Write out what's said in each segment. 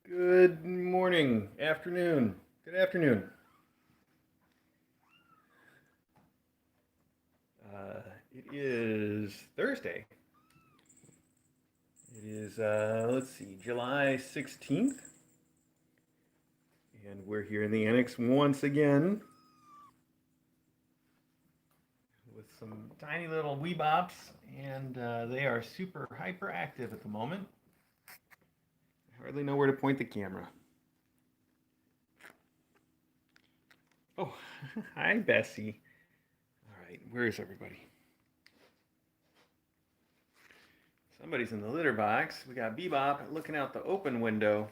Good morning, afternoon. Good afternoon. It is Thursday. It is, let's see, July 16th. And we're here in the annex once again with some tiny little weebops. And they are super hyperactive at the moment. I hardly know where to point the camera. Oh, hi, Bessie. All right, where is everybody? Somebody's in the litter box. We got Bebop looking out the open window.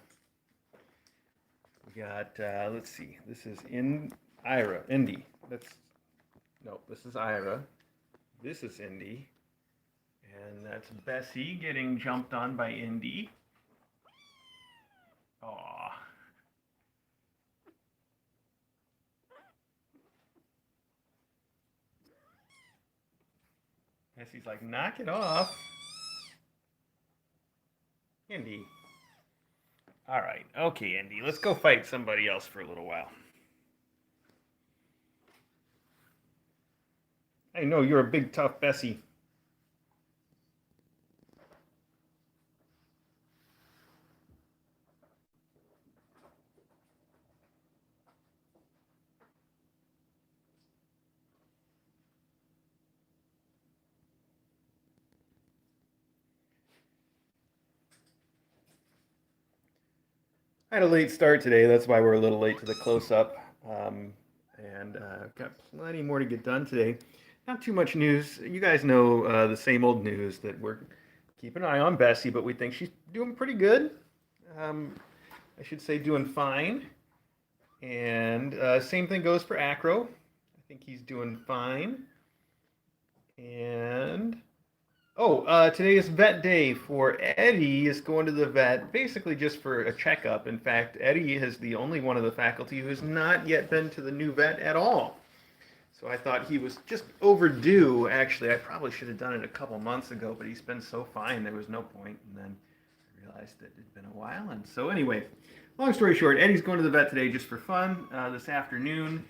We got, let's see, this is Indy. No, this is Ira. This is Indy. And that's Bessie getting jumped on by Indy. Aw. Bessie's like, knock it off. Indy. All right, okay, Indy, let's go fight somebody else for a little while. I know you're a big tough Bessie. I had a late start today. That's why we're a little late to the close-up. And got plenty more to get done today. Not too much news. You guys know the same old news that we're keeping an eye on Bessie, but we think she's doing pretty good. Um, I should say doing fine. And same thing goes for Acro. I think he's doing fine. And today is vet day for Eddie. Is going to the vet basically just for a checkup. In fact, Eddie is the only one of the faculty who has not yet been to the new vet at all. So I thought he was just overdue. Actually, I probably should have done it a couple months ago, but he's been so fine there was no point. And then I realized that it had been a while. And so anyway, long story short, Eddie's going to the vet today just for fun this afternoon.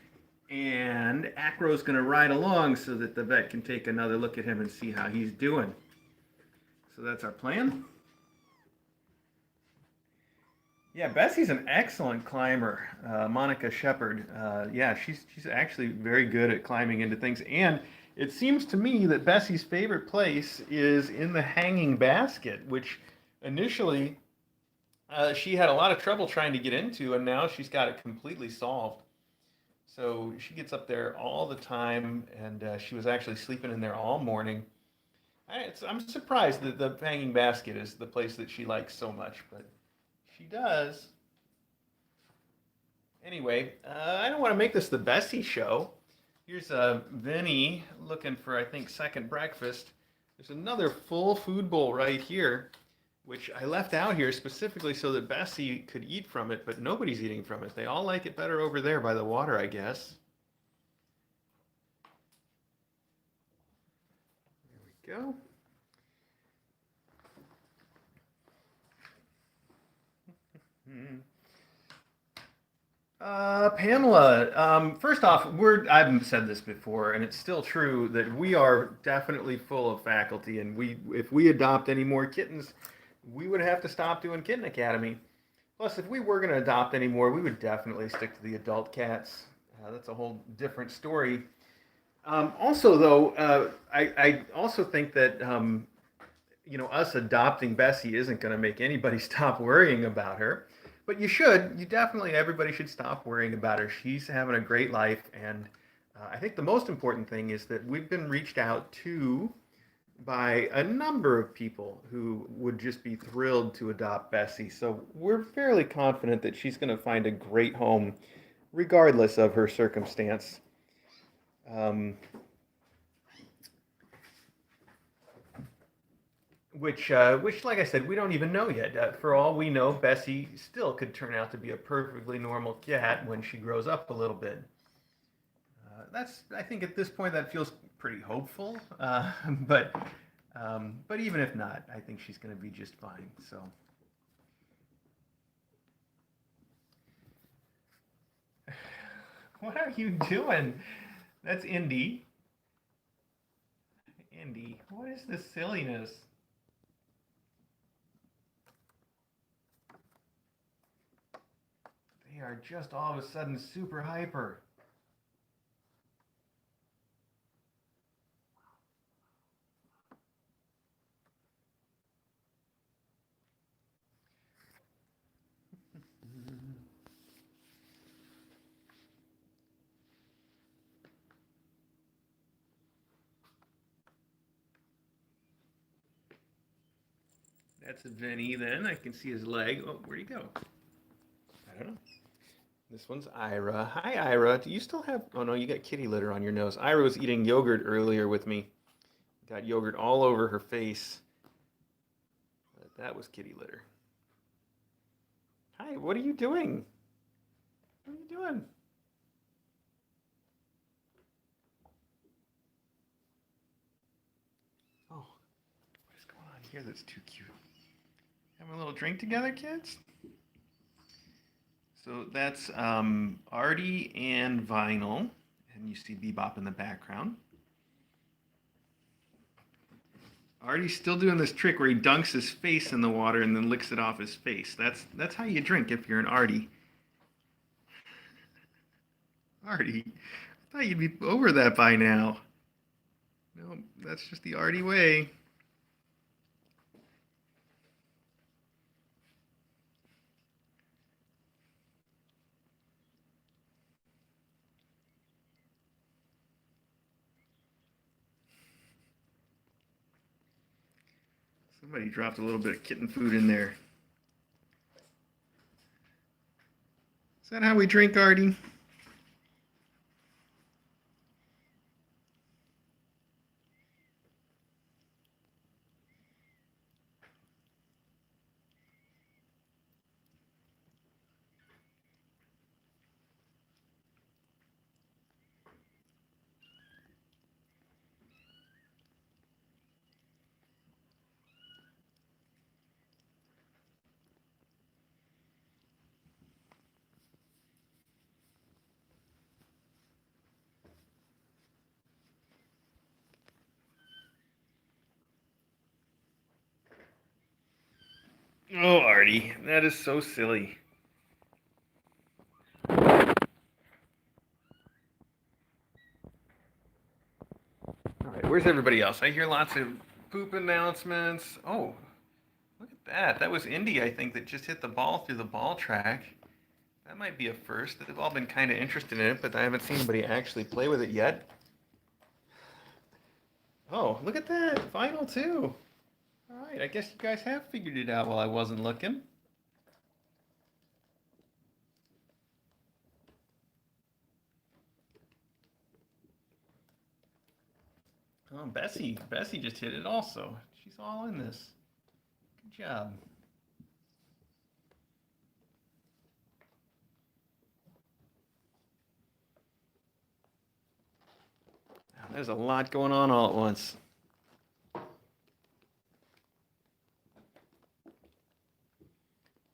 And Acro's going to ride along so that the vet can take another look at him and see how he's doing. So that's our plan. Yeah, Bessie's an excellent climber. Monica Shepard. Yeah, she's actually very good at climbing into things. And it seems to me that Bessie's favorite place is in the hanging basket, which initially she had a lot of trouble trying to get into, and now she's got it completely solved. So she gets up there all the time, and she was actually sleeping in there all morning. I'm surprised that the hanging basket is the place that she likes so much, but she does. Anyway, I don't want to make this the Bessie show. Here's Vinny looking for, I think, second breakfast. There's another full food bowl right here, which I left out here specifically so that Bessie could eat from it, but nobody's eating from it. They all like it better over there by the water, I guess. There we go. Pamela, first off, I've said this before, and it's still true that we are definitely full of faculty, and if we adopt any more kittens, we would have to stop doing Kitten Academy. Plus, if we were going to adopt any more, we would definitely stick to the adult cats. That's a whole different story. Also, though, I also think that us adopting Bessie isn't going to make anybody stop worrying about her. But everybody should stop worrying about her. She's having a great life. And I think the most important thing is that we've been reached out to by a number of people who would just be thrilled to adopt Bessie. So we're fairly confident that she's going to find a great home, regardless of her circumstance. Which, like I said, we don't even know yet. For all we know, Bessie still could turn out to be a perfectly normal cat when she grows up a little bit. I think at this point that feels pretty hopeful. But even if not, I think she's going to be just fine. So What are you doing? That's Indy. Indy, what is this silliness? They are just all of a sudden super hyper. That's a Vinny then. I can see his leg. Oh, where'd he go? I don't know. This one's Ira. Hi, Ira. Do you still have... Oh, no, you got kitty litter on your nose. Ira was eating yogurt earlier with me. Got yogurt all over her face. But that was kitty litter. Hi, what are you doing? What are you doing? Oh, what is going on here that's too cute? Having a little drink together, kids? So that's Artie and Vinyl. And you see Bebop in the background. Artie's still doing this trick where he dunks his face in the water and then licks it off his face. That's how you drink if you're an Artie. Artie, I thought you'd be over that by now. No, that's just the Artie way. Somebody dropped a little bit of kitten food in there. Is that how we drink, Artie? Oh, Artie, that is so silly. All right, where's everybody else? I hear lots of poop announcements. Oh, look at that. That was Indy, I think, that just hit the ball through the ball track. That might be a first. They've all been kind of interested in it, but I haven't seen anybody actually play with it yet. Oh, look at that. Final two. All right, I guess you guys have figured it out while I wasn't looking. Oh, Bessie just hit it also. She's all in this. Good job. There's a lot going on all at once.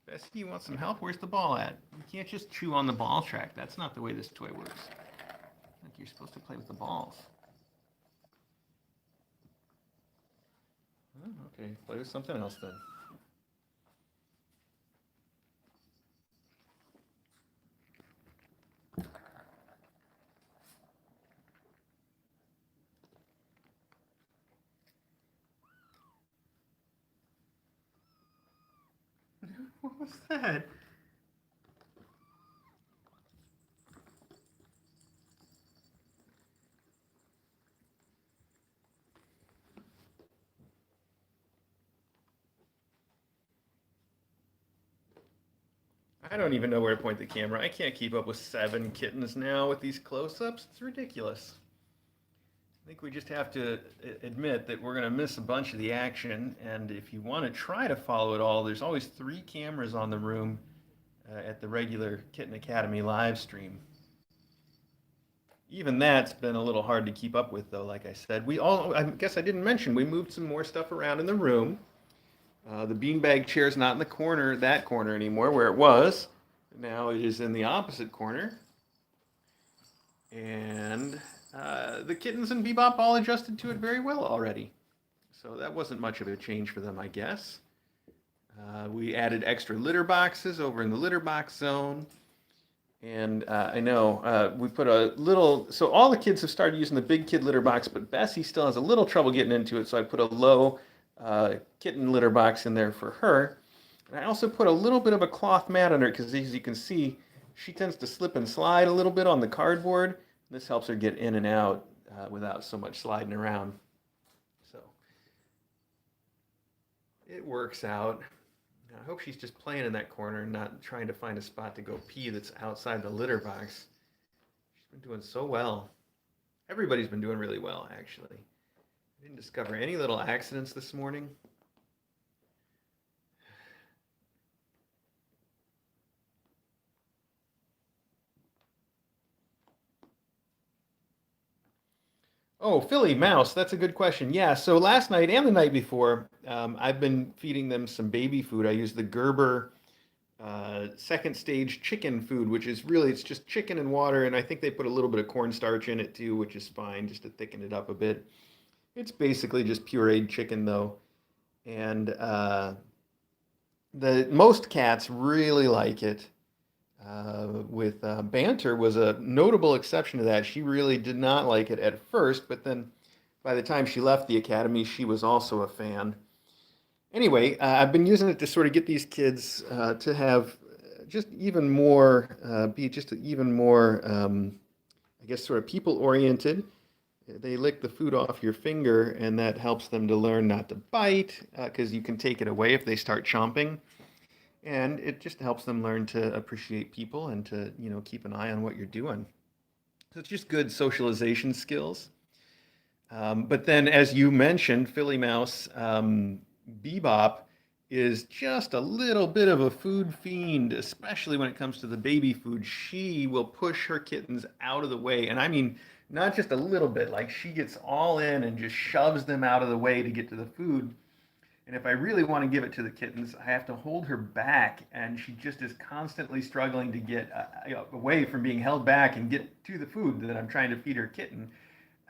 Bessie, you want some help? Where's the ball at? You can't just chew on the ball track. That's not the way this toy works. Like you're supposed to play with the balls. Oh, okay, play with something else then. What was that? I don't even know where to point the camera. I can't keep up with 7 kittens now with these close-ups. It's ridiculous. I think we just have to admit that we're going to miss a bunch of the action, and if you want to try to follow it all, there's always 3 cameras on the room at the regular Kitten Academy live stream. Even that's been a little hard to keep up with, though, like I said. I guess I didn't mention, we moved some more stuff around in the room. The beanbag chair is not in that corner anymore where it was. Now it is in the opposite corner. And the kittens and Bebop all adjusted to it very well already. So that wasn't much of a change for them, I guess. We added extra litter boxes over in the litter box zone. And I know we put a little, so all the kids have started using the big kid litter box, but Bessie still has a little trouble getting into it. So I put a low kitten litter box in there for her. And I also put a little bit of a cloth mat under it because as you can see, she tends to slip and slide a little bit on the cardboard. This helps her get in and out without so much sliding around. So it works out. I hope she's just playing in that corner and not trying to find a spot to go pee that's outside the litter box. She's been doing so well. Everybody's been doing really well, actually. I didn't discover any little accidents this morning. Oh, Philly Mouse, that's a good question. Yeah, so last night and the night before, I've been feeding them some baby food. I use the Gerber second stage chicken food, which is really, it's just chicken and water, and I think they put a little bit of cornstarch in it too, which is fine, just to thicken it up a bit. It's basically just pureed chicken though, and the most cats really like it. With Banter was a notable exception to that. She really did not like it at first, but then by the time she left the academy, she was also a fan. Anyway, I've been using it to sort of get these kids to have just even more, be just even more, I guess, sort of people oriented. They lick the food off your finger, and that helps them to learn not to bite because you can take it away if they start chomping. And it just helps them learn to appreciate people and to, keep an eye on what you're doing. So it's just good socialization skills. But then, as you mentioned, Philly Mouse, Bebop is just a little bit of a food fiend, especially when it comes to the baby food. She will push her kittens out of the way. And I mean, not just a little bit, like she gets all in and just shoves them out of the way to get to the food. And if I really want to give it to the kittens, I have to hold her back, and she just is constantly struggling to get away from being held back and get to the food that I'm trying to feed her kitten.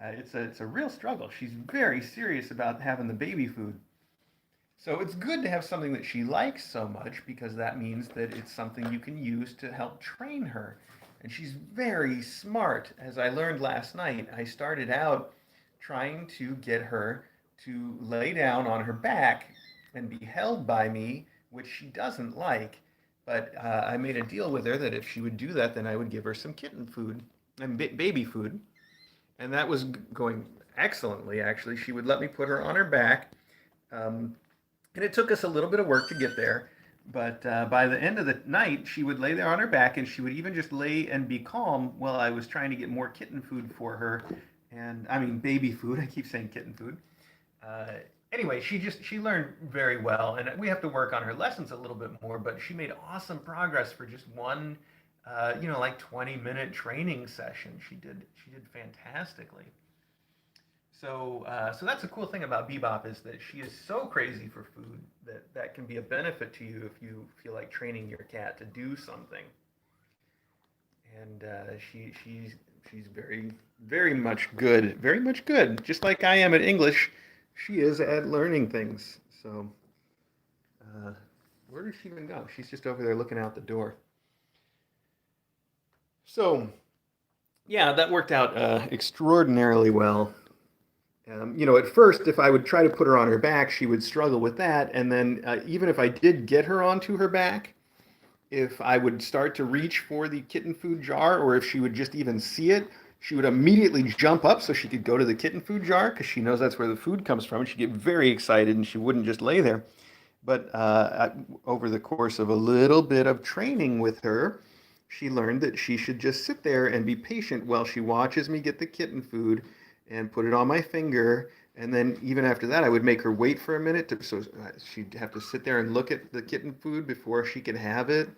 It's a real struggle. She's very serious about having the baby food. So it's good to have something that she likes so much because that means that it's something you can use to help train her. And she's very smart. As I learned last night, I started out trying to get her to lay down on her back and be held by me, which she doesn't like. But I made a deal with her that if she would do that, then I would give her some kitten food and baby food. And that was going excellently, actually. She would let me put her on her back. And it took us a little bit of work to get there. But by the end of the night, she would lay there on her back, and she would even just lay and be calm while I was trying to get more kitten food for her. And I mean, baby food. I keep saying kitten food. Uh, anyway, she learned very well, and we have to work on her lessons a little bit more. But she made awesome progress for just one, like 20-minute training session. She did fantastically. So that's a cool thing about Bebop is that she is so crazy for food that that can be a benefit to you if you feel like training your cat to do something. And she's very much good. Just like I am at English, she is at learning things. So uh, where does she even go? She's just over there looking out the door. So yeah, that worked out extraordinarily well. At first, if I would try to put her on her back, she would struggle with that. And then, even if I did get her onto her back, if I would start to reach for the kitten food jar, or if she would just even see it, she would immediately jump up so she could go to the kitten food jar because she knows that's where the food comes from. And she'd get very excited and she wouldn't just lay there. But over the course of a little bit of training with her, she learned that she should just sit there and be patient while she watches me get the kitten food and put it on my finger. And then even after that, I would make her wait for a minute so she'd have to sit there and look at the kitten food before she could have it.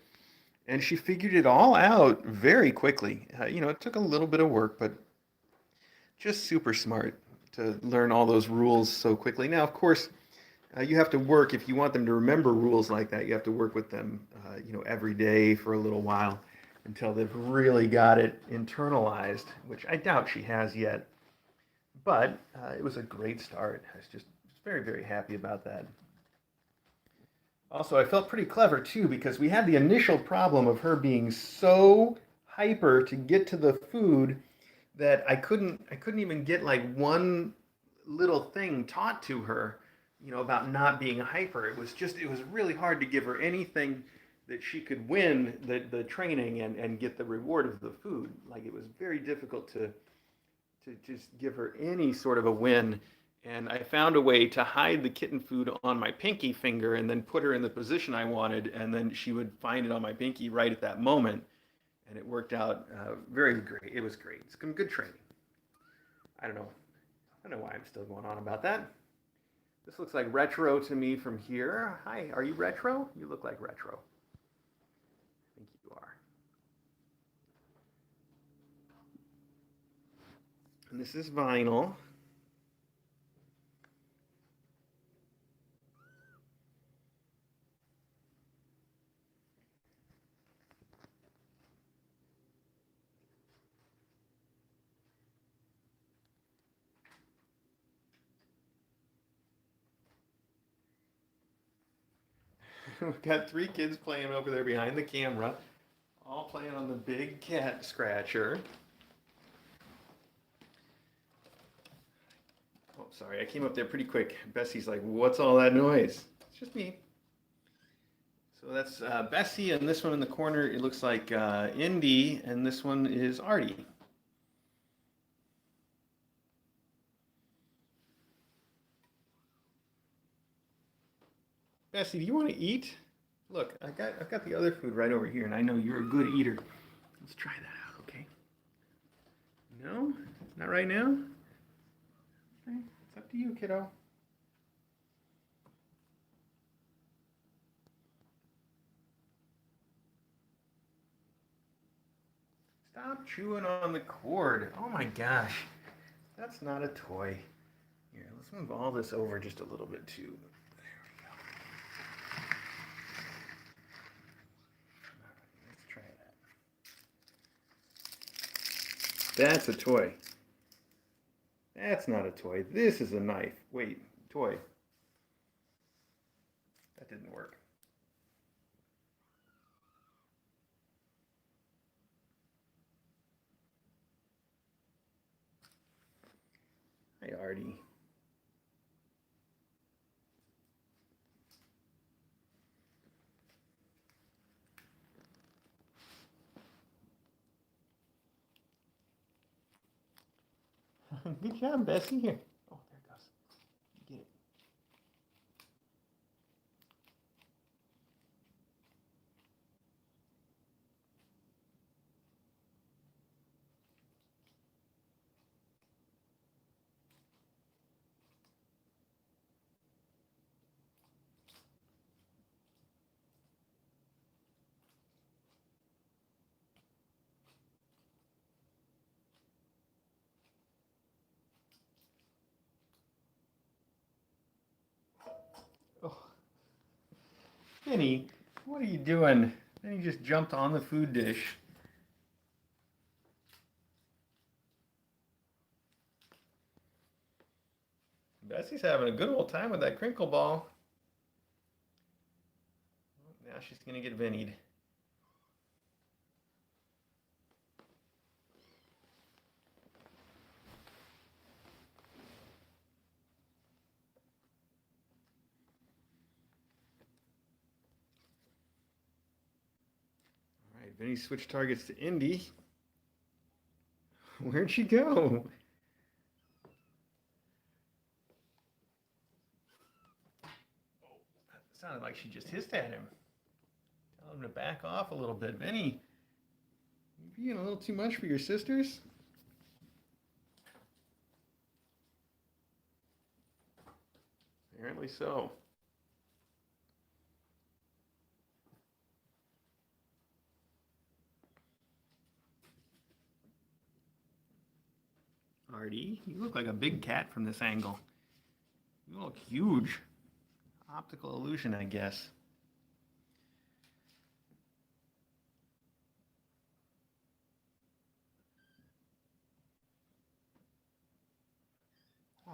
And she figured it all out very quickly. It took a little bit of work, but just super smart to learn all those rules so quickly. Now, of course, you have to work if you want them to remember rules like that. You have to work with them, every day for a little while. until they've really got it internalized, which I doubt she has yet. But it was a great start. I was just very, very happy about that. Also, I felt pretty clever too because we had the initial problem of her being so hyper to get to the food that I couldn't even get like one little thing taught to her, about not being hyper. It was really hard to give her anything that she could win the training and get the reward of the food. Like it was very difficult to just give her any sort of a win. And I found a way to hide the kitten food on my pinky finger and then put her in the position I wanted, and then she would find it on my pinky right at that moment. And it worked out very great. It was great. It's some good training. I don't know. I don't know why I'm still going on about that. This looks like retro to me from here. Hi, are you retro? You look like retro. I think you are. And this is vinyl. We've got three kids playing over there behind the camera, all playing on the big cat scratcher. Oh, sorry, I came up there pretty quick. Bessie's like, what's all that noise? It's just me. So that's Bessie, and this one in the corner, it looks like Indy, and this one is Artie. Bessie, do you want to eat? Look, I've got the other food right over here, and I know you're a good eater. Let's try that out, okay? No? Not right now? Okay, it's up to you, kiddo. Stop chewing on the cord. Oh my gosh. That's not a toy. Here, let's move all this over just a little bit too. That's a toy. That's not a toy. This is a knife. Wait, toy. That didn't work. Hi, Artie. Good job, Bessie. Here. Oh, there it goes. Get it. Oh, Penny, what are you doing? Then he just jumped on the food dish. Bessie's having a good old time with that crinkle ball. Now she's going to get Vinnied. All right, Vinny switched targets to Indy. Where'd she go? It sounded like she just hissed at him. Tell him to back off a little bit. Vinny, you being a little too much for your sisters? Apparently so. Artie, you look like a big cat from this angle. You look huge. Optical illusion, I guess.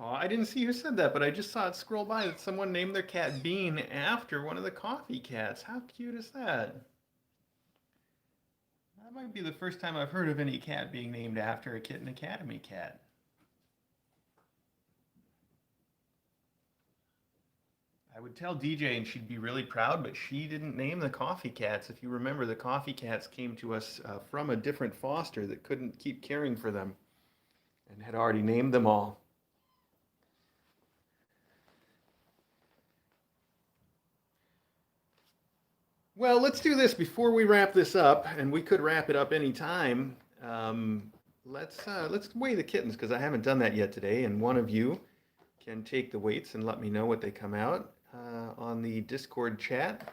Oh, I didn't see who said that, but I just saw it scroll by that someone named their cat Bean after one of the coffee cats. How cute is that? That might be the first time I've heard of any cat being named after a Kitten Academy cat. I would tell DJ and she'd be really proud, but she didn't name the coffee cats. If you remember, the coffee cats came to us from a different foster that couldn't keep caring for them and had already named them all. Well, let's do this before we wrap this up, and we could wrap it up any time. Let's weigh the kittens because I haven't done that yet today, and one of you can take the weights and let me know what they come out on the Discord chat,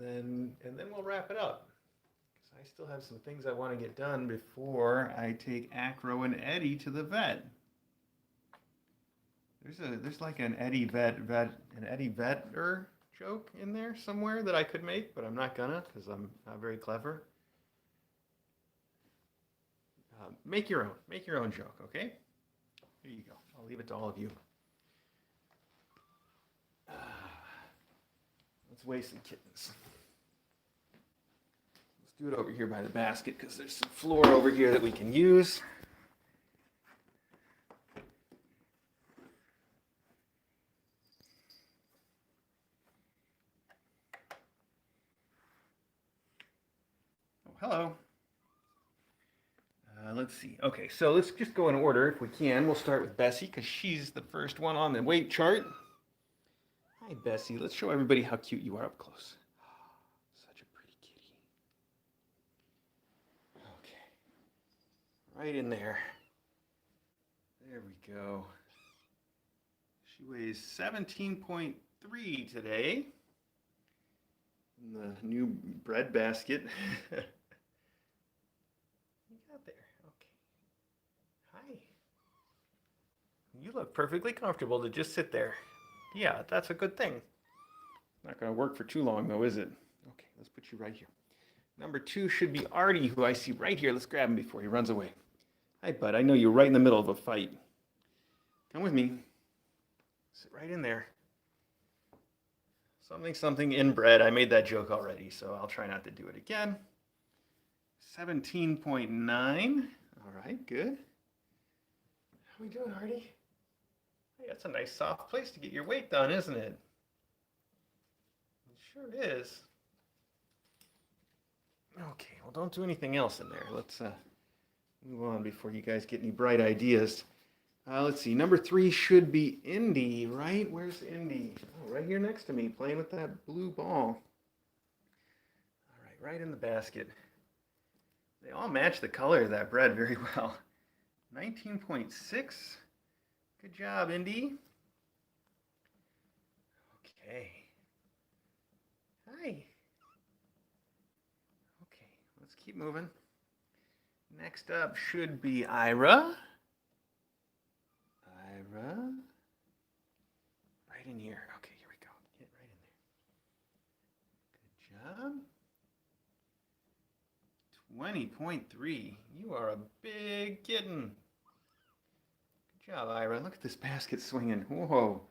and then we'll wrap it up. I still have some things I want to get done before I take Acro and Eddie to the vet. There's like an Eddie Vetter joke in there somewhere that I could make, but I'm not gonna because I'm not very clever. Make your own joke, okay? Here you go. I'll leave it to all of you. Let's weigh some kittens. Let's do it over here by the basket because there's some floor over here that we can use. Oh, hello. Let's see. Okay, so let's just go in order if we can. We'll start with Bessie because she's the first one on the weight chart. Hi, Bessie. Let's show everybody how cute you are up close. Such a pretty kitty. Okay. Right in there. There we go. She weighs 17.3 today in the new bread basket. You got there. Okay. Hi. You look perfectly comfortable to just sit there. Yeah, that's a good thing. Not going to work for too long, though, is it? Okay, let's put you right here. Number 2 should be Artie, who I see right here. Let's grab him before he runs away. Hi, bud. I know you're right in the middle of a fight. Come with me. Sit right in there. Something inbred. I made that joke already, so I'll try not to do it again. 17.9. All right, good. How we doing, Artie? Hey, that's a nice soft place to get your weight done, isn't it? It sure is. Okay, well, don't do anything else in there. Let's move on before you guys get any bright ideas. Let's see. Number 3 should be Indy, right? Where's Indy? Oh, right here next to me, playing with that blue ball. All right, right in the basket. They all match the color of that bread very well. 19.6. Good job, Indy. Okay. Hi. Okay, let's keep moving. Next up should be Ira. Ira. Right in here. Okay, here we go. Get right in there. Good job. 20.3. You are a big kitten. Good job, Ira. Look at this basket swinging. Whoa. All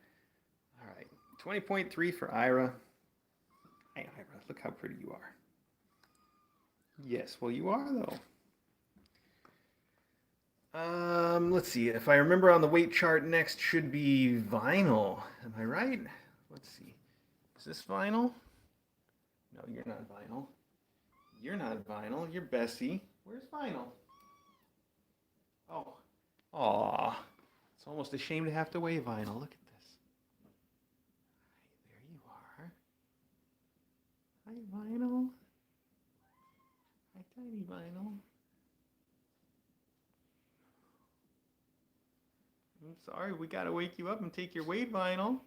right. 20.3 for Ira. Hey, Ira, look how pretty you are. Yes, well, you are, though. Let's see. If I remember on the weight chart, next should be Vinyl. Am I right? Let's see. Is this Vinyl? No, you're not Vinyl. You're not Vinyl. You're Bessie. Where's Vinyl? Oh. Aw. It's almost a shame to have to weigh Vinyl. Look at this. There you are. Hi, Vinyl. Hi, tiny Vinyl. I'm sorry, we gotta wake you up and take your weight, Vinyl.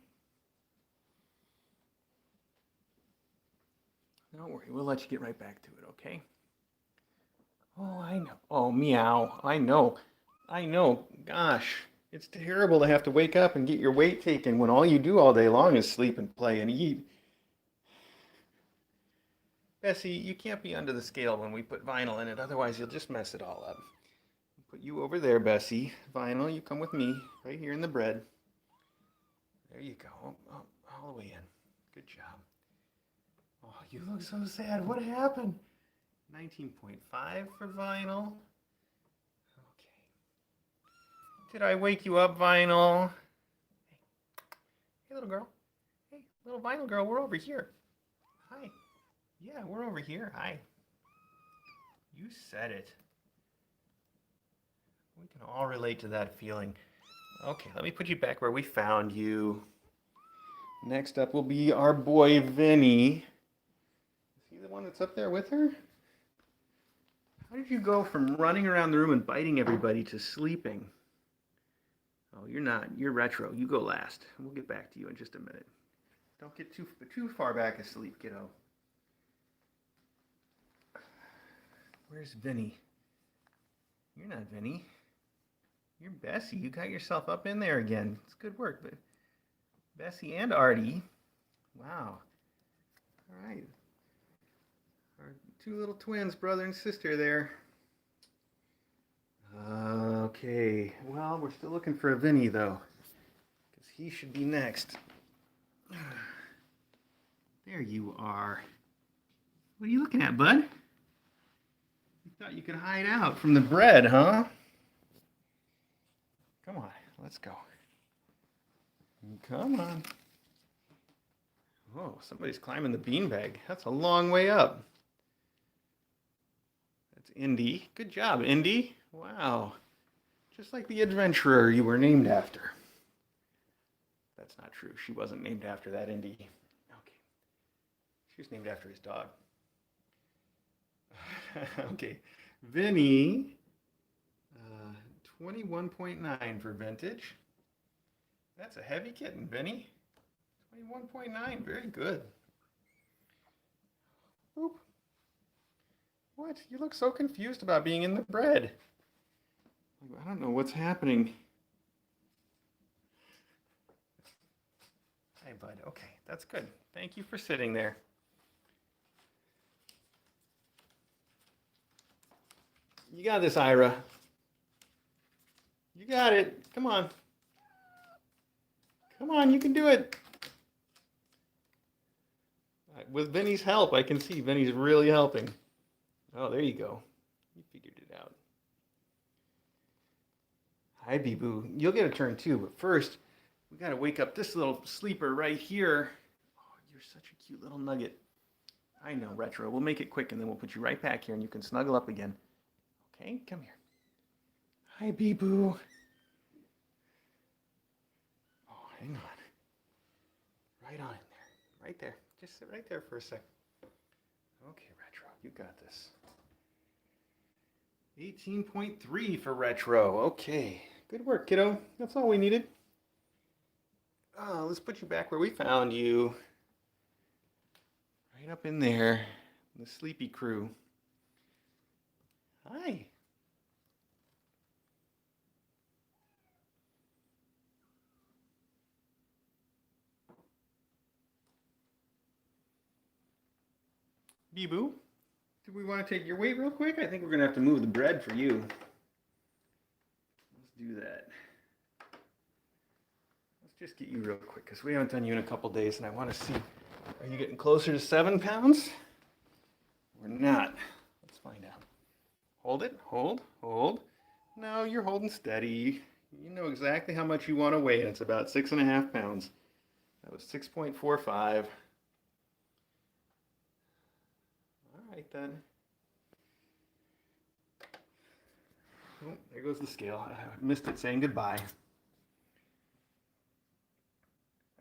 Don't worry, we'll let you get right back to it, okay? Oh, I know. Oh, meow. I know. I know. Gosh, it's terrible to have to wake up and get your weight taken when all you do all day long is sleep and play and eat. Bessie, you can't be under the scale when we put Vinyl in it, otherwise you'll just mess it all up. Put you over there, Bessie. Vinyl, you come with me, right here in the bread. There you go. All the way in. Good job. Oh, you look so sad. What happened? 19.5 for Vinyl. Okay. Did I wake you up, Vinyl? Hey, little girl. Hey, little Vinyl girl, we're over here. Hi. Yeah, we're over here. Hi. You said it. We can all relate to that feeling. Okay, let me put you back where we found you. Next up will be our boy, Vinny. Is he the one that's up there with her? How did you go from running around the room and biting everybody to sleeping? Oh, you're not. You're retro. You go last. We'll get back to you in just a minute. Don't get too far back asleep, kiddo. Where's Vinny? You're not Vinny. You're Bessie. You got yourself up in there again. It's good work, but Bessie and Artie. Wow. All right. Our two little twins, brother and sister there. Okay. Well, we're still looking for a Vinny, though, because he should be next. There you are. What are you looking at, bud? You thought you could hide out from the bread, huh? Come on, let's go. Come on. Oh, somebody's climbing the beanbag. That's a long way up. That's Indy. Good job, Indy. Wow. Just like the adventurer you were named after. That's not true. She wasn't named after that, Indy. Okay. She was named after his dog. Okay. Vinny. 21.9 for vintage. That's a heavy kitten, Vinny. 21.9, very good. Oop. What? You look so confused about being in the bread. I don't know what's happening. Hey, bud. Okay, that's good. Thank you for sitting there. You got this, Ira. You got it. Come on. Come on, you can do it. With Vinny's help, I can see Vinny's really helping. Oh, there you go. You figured it out. Hi, Bee-Boo. You'll get a turn too, but first, we gotta wake up this little sleeper right here. Oh, you're such a cute little nugget. I know, Retro. We'll make it quick and then we'll put you right back here and you can snuggle up again. Okay, come here. Hi, Bee-Boo. Oh, hang on. Right on in there. Right there. Just sit right there for a sec. Okay, Retro, you got this. 18.3 for Retro. Okay, good work, kiddo. That's all we needed. Let's put you back where we found you. Right up in there. The sleepy crew. Hi. Bee-Boo, do we want to take your weight real quick? I think we're going to have to move the bread for you. Let's do that. Let's just get you real quick because we haven't done you in a couple days and I want to see, are you getting closer to 7 pounds or not? Let's find out. Hold it, hold. No, you're holding steady. You know exactly how much you want to weigh and it's about 6.5 pounds. That was 6.45. Right then. Oh, there goes the scale. I missed it saying goodbye.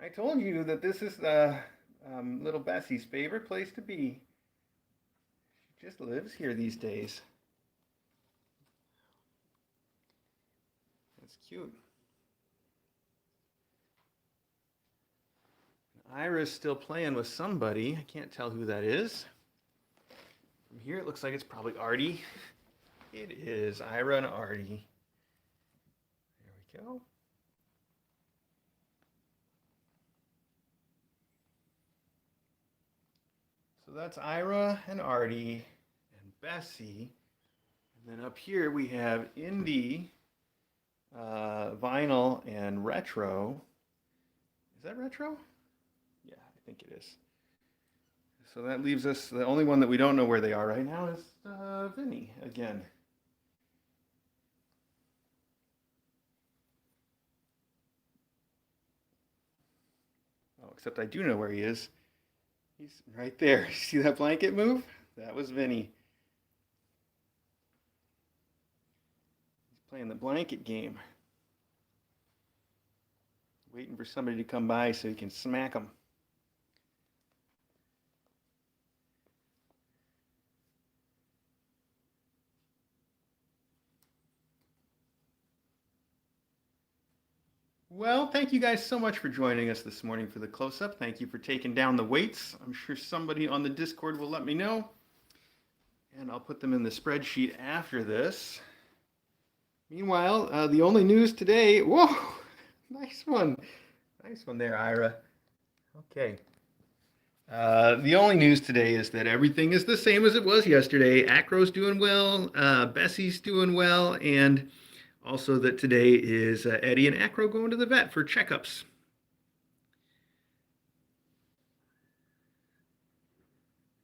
I told you that this is little Bessie's favorite place to be. She just lives here these days. That's cute. Ira's still playing with somebody. I can't tell who that is. From here, it looks like it's probably Artie. It is Ira and Artie. There we go. So that's Ira and Artie and Bessie. And then up here we have indie, vinyl, and retro. Is that retro? Yeah, I think it is. So that leaves us, the only one that we don't know where they are right now is Vinny again. Oh, except I do know where he is. He's right there. See that blanket move? That was Vinny. He's playing the blanket game. Waiting for somebody to come by so he can smack him. Well, thank you guys so much for joining us this morning for the close-up. Thank you for taking down the weights. I'm sure somebody on the Discord will let me know. And I'll put them in the spreadsheet after this. Meanwhile, the only news today, whoa, nice one. Nice one there, Ira. Okay. The only news today is that everything is the same as it was yesterday. Acro's doing well, Bessie's doing well, and also that today is Eddie and Acro going to the vet for checkups.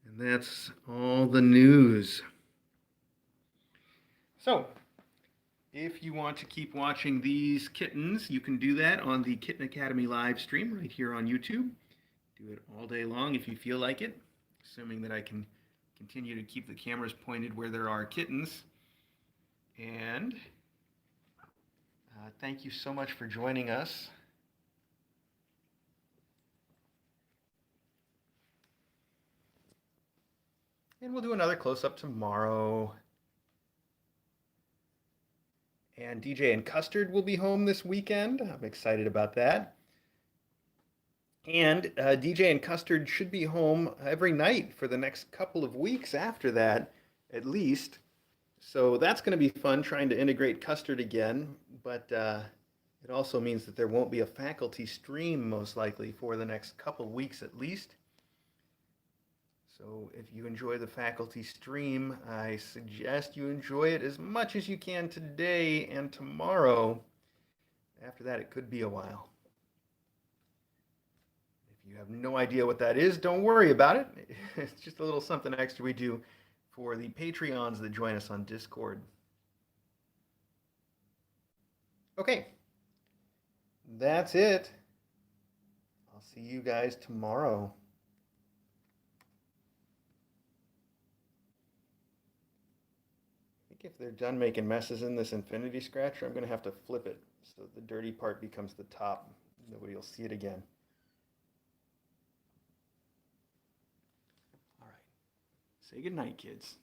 And that's all the news. So, if you want to keep watching these kittens, you can do that on the Kitten Academy live stream right here on YouTube. Do it all day long if you feel like it, assuming that I can continue to keep the cameras pointed where there are kittens. And thank you so much for joining us. And we'll do another close-up tomorrow. And DJ and Custard will be home this weekend. I'm excited about that. And DJ and Custard should be home every night for the next couple of weeks after that, at least. So that's going to be fun, trying to integrate Custard again. But it also means that there won't be a faculty stream, most likely, for the next couple of weeks at least. So if you enjoy the faculty stream, I suggest you enjoy it as much as you can today and tomorrow. After that, it could be a while. If you have no idea what that is, don't worry about it. It's just a little something extra we do for the Patreons that join us on Discord. Okay, that's it. I'll see you guys tomorrow. If they're done making messes in this infinity scratcher, I'm going to have to flip it so the dirty part becomes the top. Nobody will see it again. All right. Say goodnight, kids.